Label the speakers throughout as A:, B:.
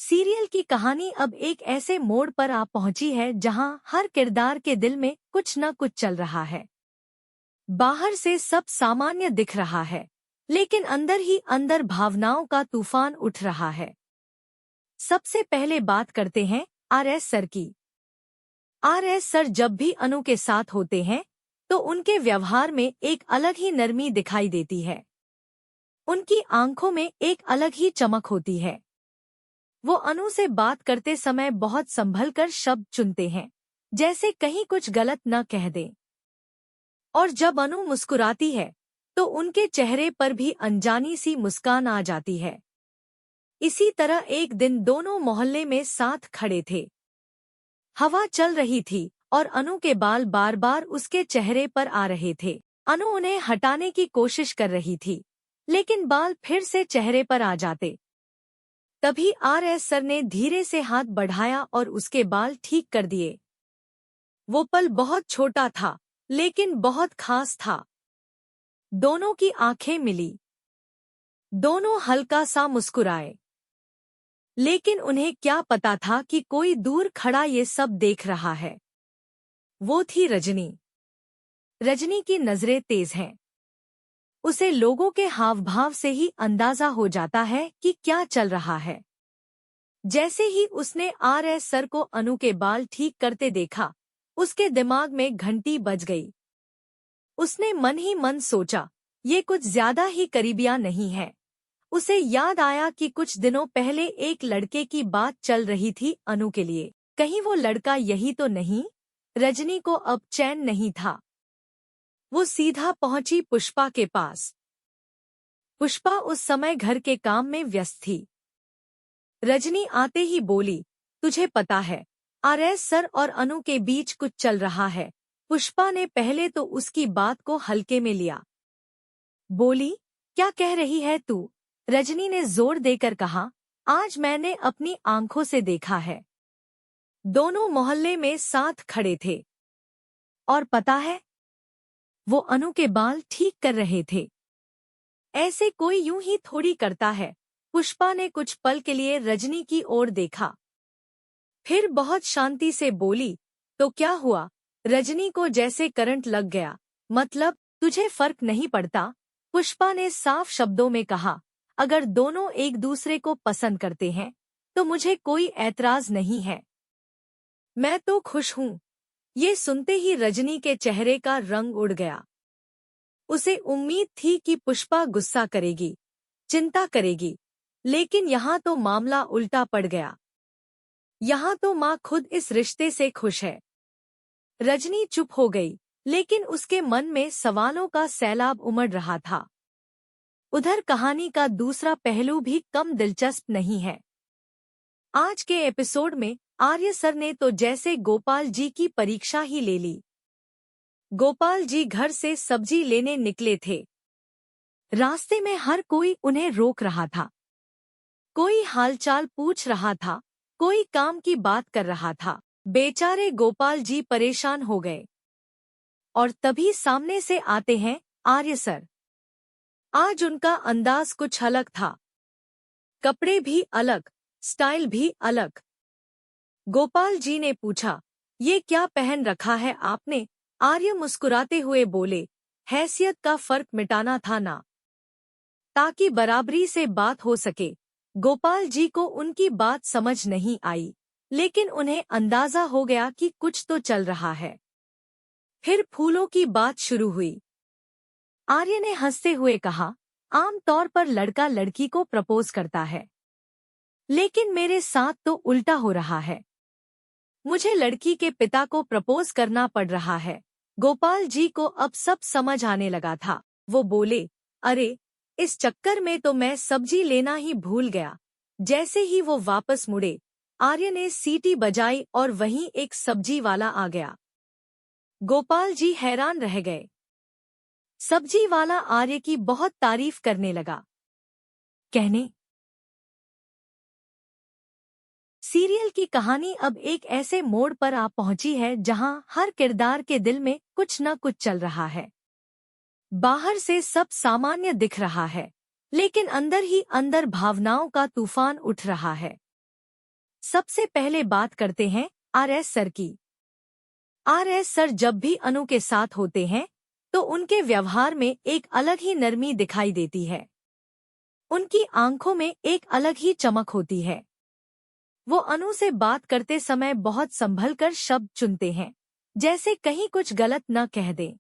A: Serial की कहानी अब एक ऐसे मोड़ पर आ पहुंची है जहां हर किरदार के दिल में कुछ न कुछ चल रहा है। बाहर से सब सामान्य दिख रहा है, लेकिन अंदर ही अंदर भावनाओं का तूफान उठ रहा है। सबसे पहले बात करते हैं आरएस सर की। आरएस सर जब भी अनु के साथ होते हैं तो उनके व्यवहार में एक अलग ही नरमी दिखाई देती है। उनकी आंखों में एक अलग ही चमक होती है। वो अनु से बात करते समय बहुत संभल कर शब्द चुनते हैं, जैसे कहीं कुछ गलत न कह दें। और जब अनु मुस्कुराती है तो उनके चेहरे पर भी अनजानी सी मुस्कान आ जाती है। इसी तरह एक दिन दोनों मोहल्ले में साथ खड़े थे। हवा चल रही थी और अनु के बाल बार बार उसके चेहरे पर आ रहे थे। अनु उन्हें हटाने की कोशिश कर रही थी, लेकिन बाल फिर से चेहरे पर आ जाते। तभी आरएस सर ने धीरे से हाथ बढ़ाया और उसके बाल ठीक कर दिए। वो पल बहुत छोटा था, लेकिन बहुत खास था। दोनों की आंखें मिली। दोनों हल्का सा मुस्कुराए। लेकिन उन्हें क्या पता था कि कोई दूर खड़ा ये सब देख रहा है। वो थी रजनी। रजनी की नजरें तेज हैं। उसे लोगों के हाव भाव से ही अंदाजा हो जाता है कि क्या चल रहा है। जैसे ही उसने आरएस सर को अनु के बाल ठीक करते देखा, उसके दिमाग में घंटी बज गई। उसने मन ही मन सोचा, ये कुछ ज्यादा ही करीबिया नहीं है। उसे याद आया कि कुछ दिनों पहले एक लड़के की बात चल रही थी अनु के लिए। कहीं वो लड़का यही तो नहीं? रजनी को अब चैन नहीं था। वो सीधा पहुंची पुष्पा के पास। पुष्पा उस समय घर के काम में व्यस्त थी। रजनी आते ही बोली, तुझे पता है, आरएस सर और अनु के बीच कुछ चल रहा है। पुष्पा ने पहले तो उसकी बात को हल्के में लिया। बोली, क्या कह रही है तू? रजनी ने जोर देकर कहा, आज मैंने अपनी आंखों से देखा है। दोनों मोहल्ले में साथ खड़े थे। और पता है, वो अनु के बाल ठीक कर रहे थे। ऐसे कोई यूं ही थोड़ी करता है। पुष्पा ने कुछ पल के लिए रजनी की ओर देखा, फिर बहुत शांति से बोली, तो क्या हुआ? रजनी को जैसे करंट लग गया। मतलब, तुझे फर्क नहीं पड़ता? पुष्पा ने साफ शब्दों में कहा, अगर दोनों एक दूसरे को पसंद करते हैं तो मुझे कोई ऐतराज नहीं है। मैं तो खुश हूँ। ये सुनते ही रजनी के चेहरे का रंग उड़ गया। उसे उम्मीद थी कि पुष्पा गुस्सा करेगी, चिंता करेगी, लेकिन यहाँ तो मामला उल्टा पड़ गया। यहाँ तो माँ खुद इस रिश्ते से खुश है। रजनी चुप हो गई, लेकिन उसके मन में सवालों का सैलाब उमड़ रहा था। उधर कहानी का दूसरा पहलू भी कम दिलचस्प नहीं है। आज के एपिसोड में आर्य सर ने तो जैसे गोपाल जी की परीक्षा ही ले ली। गोपाल जी घर से सब्जी लेने निकले थे। रास्ते में हर कोई उन्हें रोक रहा था। कोई हालचाल पूछ रहा था, कोई काम की बात कर रहा था। बेचारे गोपाल जी परेशान हो गए। और तभी सामने से आते हैं आर्य सर। आज उनका अंदाज कुछ अलग था। कपड़े भी अलग, स्टाइल भी अलग। गोपाल जी ने पूछा, ये क्या पहन रखा है आपने? आर्य मुस्कुराते हुए बोले, हैसियत का फर्क मिटाना था ना, ताकि बराबरी से बात हो सके। गोपाल जी को उनकी बात समझ नहीं आई, लेकिन उन्हें अंदाजा हो गया कि कुछ तो चल रहा है। फिर फूलों की बात शुरू हुई। आर्य ने हंसते हुए कहा, आम तौर पर लड़का लड़की को प्रपोज करता है, लेकिन मेरे साथ तो उल्टा हो रहा है। मुझे लड़की के पिता को प्रपोज करना पड़ रहा है। गोपाल जी को अब सब समझ आने लगा था। वो बोले, अरे, इस चक्कर में तो मैं सब्जी लेना ही भूल गया। जैसे ही वो वापस मुड़े, आर्य ने सीटी बजाई और वहीं एक सब्जी वाला आ गया। गोपाल जी हैरान रह गए। सब्जी वाला आर्य की बहुत तारीफ करने लगा। कहने सीरियल की कहानी अब एक ऐसे मोड़ पर आ पहुंची है जहां हर किरदार के दिल में कुछ न कुछ चल रहा है। बाहर से सब सामान्य दिख रहा है, लेकिन अंदर ही अंदर भावनाओं का तूफान उठ रहा है। सबसे पहले बात करते हैं आर.एस. सर की। आर.एस. सर जब भी अनु के साथ होते हैं तो उनके व्यवहार में एक अलग ही नरमी दिखाई देती है। उनकी आंखों में एक अलग ही चमक होती है। वो अनु से बात करते समय बहुत संभल कर शब्द चुनते हैं, जैसे कहीं कुछ गलत न कह दें।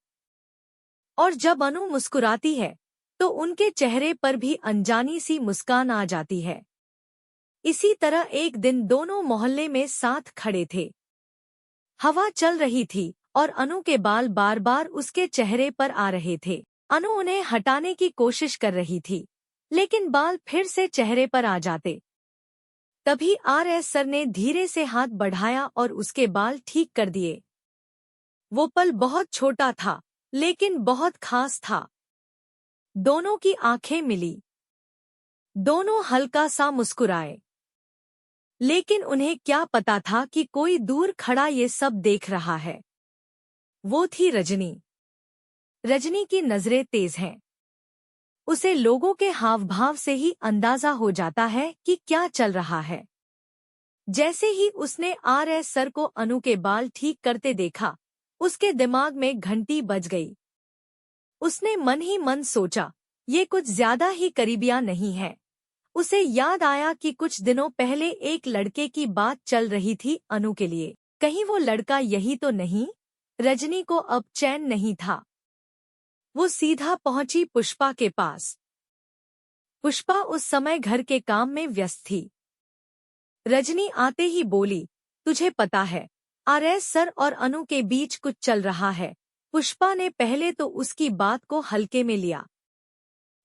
A: और जब अनु मुस्कुराती है तो उनके चेहरे पर भी अनजानी सी मुस्कान आ जाती है। इसी तरह एक दिन दोनों मोहल्ले में साथ खड़े थे। हवा चल रही थी और अनु के बाल बार बार उसके चेहरे पर आ रहे थे। अनु उन्हें हटाने की कोशिश कर रही थी, लेकिन बाल फिर से चेहरे पर आ जाते। तभी आर.एस. सर ने धीरे से हाथ बढ़ाया और उसके बाल ठीक कर दिए। वो पल बहुत छोटा था, लेकिन बहुत खास था। दोनों की आंखें मिली। दोनों हल्का सा मुस्कुराए। लेकिन उन्हें क्या पता था कि कोई दूर खड़ा ये सब देख रहा है। वो थी रजनी। रजनी की नजरें तेज हैं। उसे लोगों के हाव भाव से ही अंदाजा हो जाता है कि क्या चल रहा है। जैसे ही उसने आर.एस. सर को अनु के बाल ठीक करते देखा, उसके दिमाग में घंटी बज गई। उसने मन ही मन सोचा, ये कुछ ज्यादा ही करीबिया नहीं है। उसे याद आया कि कुछ दिनों पहले एक लड़के की बात चल रही थी अनु के लिए। कहीं वो लड़का यही तो नहीं? रजनी को अब चैन नहीं था। वो सीधा पहुंची पुष्पा के पास। पुष्पा उस समय घर के काम में व्यस्त थी। रजनी आते ही बोली, तुझे पता है, आर.एस. सर और अनु के बीच कुछ चल रहा है। पुष्पा ने पहले तो उसकी बात को हल्के में लिया।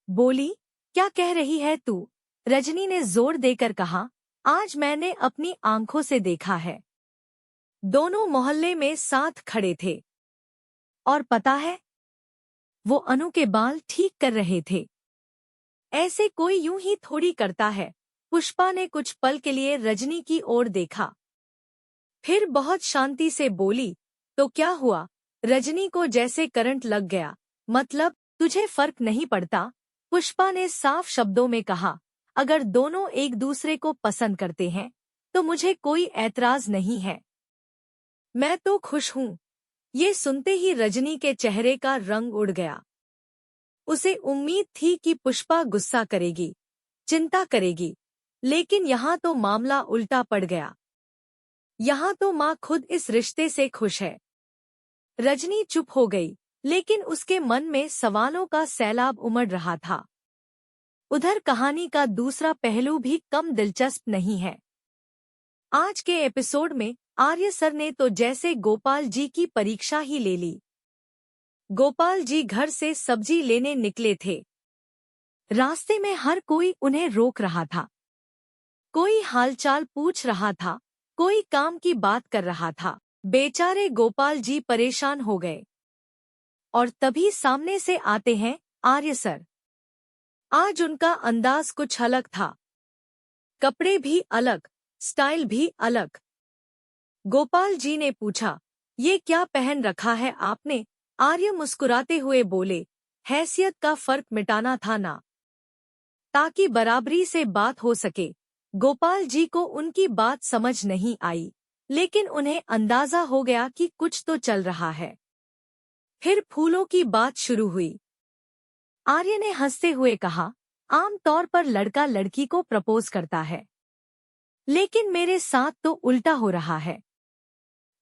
A: बोली, क्या कह रही है तू? रजनी ने जोर देकर कहा, आज मैंने अपनी आंखों से देखा है। दोनों मोहल्ले में साथ खड़े थे। और पता है, वो अनु के बाल ठीक कर रहे थे। ऐसे कोई यूं ही थोड़ी करता है। पुष्पा ने कुछ पल के लिए रजनी की ओर देखा, फिर बहुत शांति से बोली, तो क्या हुआ? रजनी को जैसे करंट लग गया। मतलब, तुझे फर्क नहीं पड़ता? पुष्पा ने साफ शब्दों में कहा, अगर दोनों एक दूसरे को पसंद करते हैं तो मुझे कोई ऐतराज नहीं है। मैं तो खुश हूँ। ये सुनते ही रजनी के चेहरे का रंग उड़ गया। उसे उम्मीद थी कि पुष्पा गुस्सा करेगी, चिंता करेगी, लेकिन यहाँ तो मामला उल्टा पड़ गया। यहाँ तो माँ खुद इस रिश्ते से खुश है। रजनी चुप हो गई, लेकिन उसके मन में सवालों का सैलाब उमड़ रहा था। उधर कहानी का दूसरा पहलू भी कम दिलचस्प नहीं है। आज के एपिसोड में आर्य सर ने तो जैसे गोपाल जी की परीक्षा ही ले ली। गोपाल जी घर से सब्जी लेने निकले थे। रास्ते में हर कोई उन्हें रोक रहा था। कोई हालचाल पूछ रहा था, कोई काम की बात कर रहा था। बेचारे गोपाल जी परेशान हो गए। और तभी सामने से आते हैं आर्य सर। आज उनका अंदाज कुछ अलग था। कपड़े भी अलग, स्टाइल भी अलग। गोपाल जी ने पूछा, ये क्या पहन रखा है आपने? आर्य मुस्कुराते हुए बोले, हैसियत का फर्क मिटाना था ना, ताकि बराबरी से बात हो सके। गोपाल जी को उनकी बात समझ नहीं आई, लेकिन उन्हें अंदाजा हो गया कि कुछ तो चल रहा है। फिर फूलों की बात शुरू हुई। आर्य ने हंसते हुए कहा, आमतौर पर लड़का लड़की को प्रपोज करता है, लेकिन मेरे साथ तो उल्टा हो रहा है।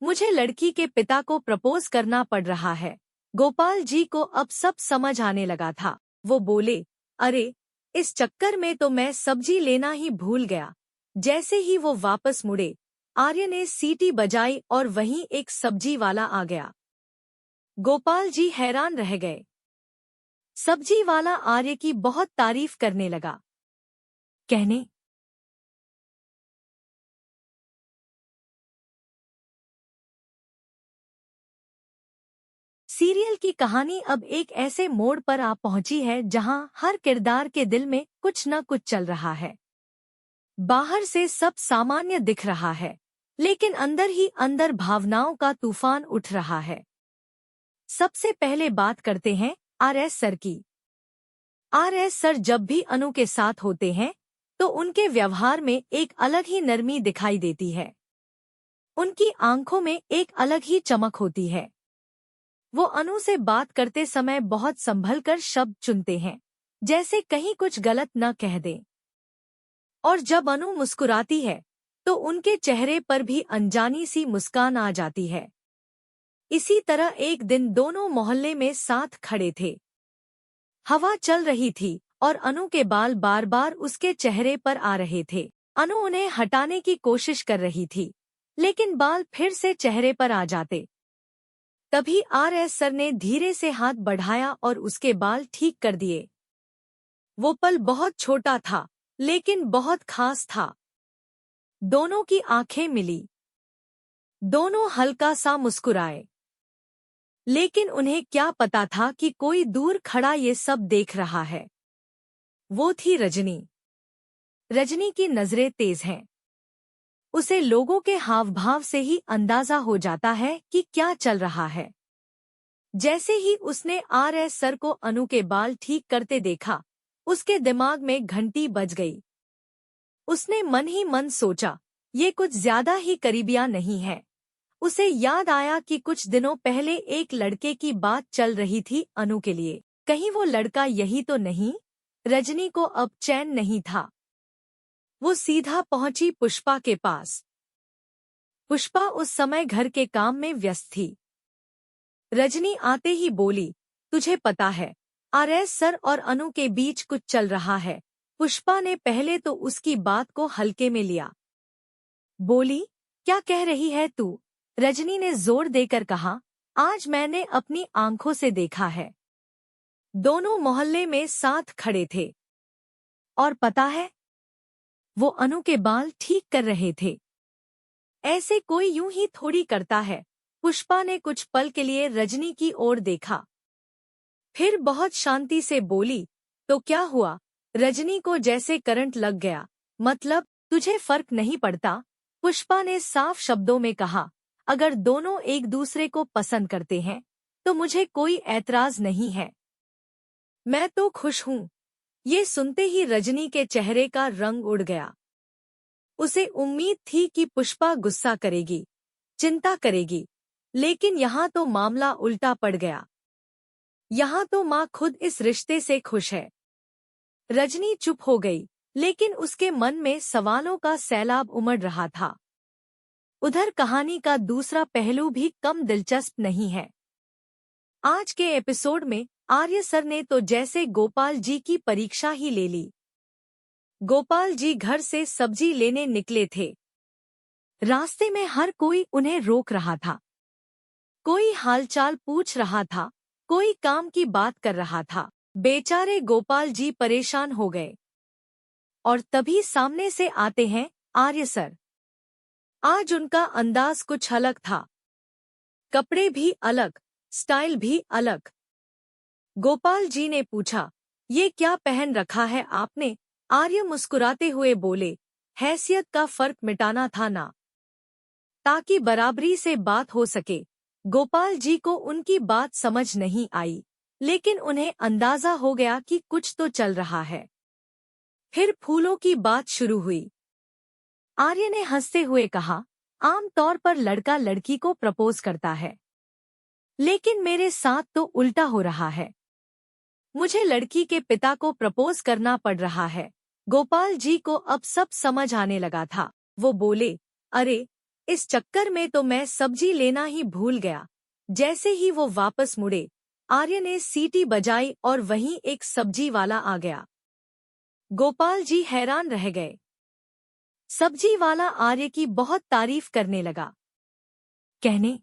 A: मुझे लड़की के पिता को प्रपोज करना पड़ रहा है। गोपाल जी को अब सब समझ आने लगा था। वो बोले, अरे, इस चक्कर में तो मैं सब्जी लेना ही भूल गया। जैसे ही वो वापस मुड़े, आर्य ने सीटी बजाई और वहीं एक सब्जी वाला आ गया। गोपाल जी हैरान रह गए। सब्जी वाला आर्य की बहुत तारीफ करने लगा। कहने सीरियल की कहानी अब एक ऐसे मोड़ पर आ पहुंची है जहां हर किरदार के दिल में कुछ न कुछ चल रहा है। बाहर से सब सामान्य दिख रहा है, लेकिन अंदर ही अंदर भावनाओं का तूफान उठ रहा है। सबसे पहले बात करते हैं आर.एस. सर की। आर.एस. सर जब भी अनु के साथ होते हैं तो उनके व्यवहार में एक अलग ही नरमी दिखाई देती है। उनकी आंखों में एक अलग ही चमक होती है। वो अनु से बात करते समय बहुत संभल कर शब्द चुनते हैं, जैसे कहीं कुछ गलत न कह दें। और जब अनु मुस्कुराती है तो उनके चेहरे पर भी अनजानी सी मुस्कान आ जाती है। इसी तरह एक दिन दोनों मोहल्ले में साथ खड़े थे। हवा चल रही थी और अनु के बाल बार बार उसके चेहरे पर आ रहे थे। अनु उन्हें हटाने की कोशिश कर रही थी, लेकिन बाल फिर से चेहरे पर आ जाते। तभी RS सर ने धीरे से हाथ बढ़ाया और उसके बाल ठीक कर दिए। वो पल बहुत छोटा था, लेकिन बहुत खास था। दोनों की आंखें मिली। दोनों हल्का सा मुस्कुराए। लेकिन उन्हें क्या पता था कि कोई दूर खड़ा ये सब देख रहा है। वो थी रजनी। रजनी की नजरें तेज हैं। उसे लोगों के हाव भाव से ही अंदाजा हो जाता है कि क्या चल रहा है। जैसे ही उसने RS सर को अनु के बाल ठीक करते देखा, उसके दिमाग में घंटी बज गई। उसने मन ही मन सोचा, ये कुछ ज्यादा ही करीबिया नहीं है। उसे याद आया कि कुछ दिनों पहले एक लड़के की बात चल रही थी अनु के लिए। कहीं वो लड़का यही तो नहीं? रजनी को अब चैन नहीं था। वो सीधा पहुंची पुष्पा के पास। पुष्पा उस समय घर के काम में व्यस्त थी। रजनी आते ही बोली, तुझे पता है, RS सर और अनु के बीच कुछ चल रहा है। पुष्पा ने पहले तो उसकी बात को हल्के में लिया। बोली, क्या कह रही है तू? रजनी ने जोर देकर कहा, आज मैंने अपनी आंखों से देखा है। दोनों मोहल्ले में साथ खड़े थे। और पता है, वो अनु के बाल ठीक कर रहे थे। ऐसे कोई यूं ही थोड़ी करता है। पुष्पा ने कुछ पल के लिए रजनी की ओर देखा, फिर बहुत शांति से बोली, तो क्या हुआ? रजनी को जैसे करंट लग गया। मतलब, तुझे फर्क नहीं पड़ता? पुष्पा ने साफ शब्दों में कहा, अगर दोनों एक दूसरे को पसंद करते हैं तो मुझे कोई ऐतराज नहीं है। मैं तो खुश हूँ। ये सुनते ही रजनी के चेहरे का रंग उड़ गया। उसे उम्मीद थी कि पुष्पा गुस्सा करेगी, चिंता करेगी, लेकिन यहाँ तो मामला उल्टा पड़ गया। यहाँ तो माँ खुद इस रिश्ते से खुश है। रजनी चुप हो गई, लेकिन उसके मन में सवालों का सैलाब उमड़ रहा था। उधर कहानी का दूसरा पहलू भी कम दिलचस्प नहीं है। आज के एपिसोड में आर्य सर ने तो जैसे गोपाल जी की परीक्षा ही ले ली। गोपाल जी घर से सब्जी लेने निकले थे। रास्ते में हर कोई उन्हें रोक रहा था। कोई हालचाल पूछ रहा था, कोई काम की बात कर रहा था। बेचारे गोपाल जी परेशान हो गए। और तभी सामने से आते हैं आर्य सर। आज उनका अंदाज कुछ अलग था। कपड़े भी अलग, स्टाइल भी अलग। गोपाल जी ने पूछा, ये क्या पहन रखा है आपने? आर्य मुस्कुराते हुए बोले, हैसियत का फर्क मिटाना था ना, ताकि बराबरी से बात हो सके। गोपाल जी को उनकी बात समझ नहीं आई, लेकिन उन्हें अंदाजा हो गया कि कुछ तो चल रहा है। फिर फूलों की बात शुरू हुई। आर्य ने हंसते हुए कहा, आम तौर पर लड़का लड़की को प्रपोज करता है, लेकिन मेरे साथ तो उल्टा हो रहा है। मुझे लड़की के पिता को प्रपोज करना पड़ रहा है। गोपाल जी को अब सब समझ आने लगा था। वो बोले, अरे, इस चक्कर में तो मैं सब्जी लेना ही भूल गया। जैसे ही वो वापस मुड़े, आर्य ने सीटी बजाई और वहीं एक सब्जी वाला आ गया। गोपाल जी हैरान रह गए। सब्जी वाला आर्य की बहुत तारीफ करने लगा, कहने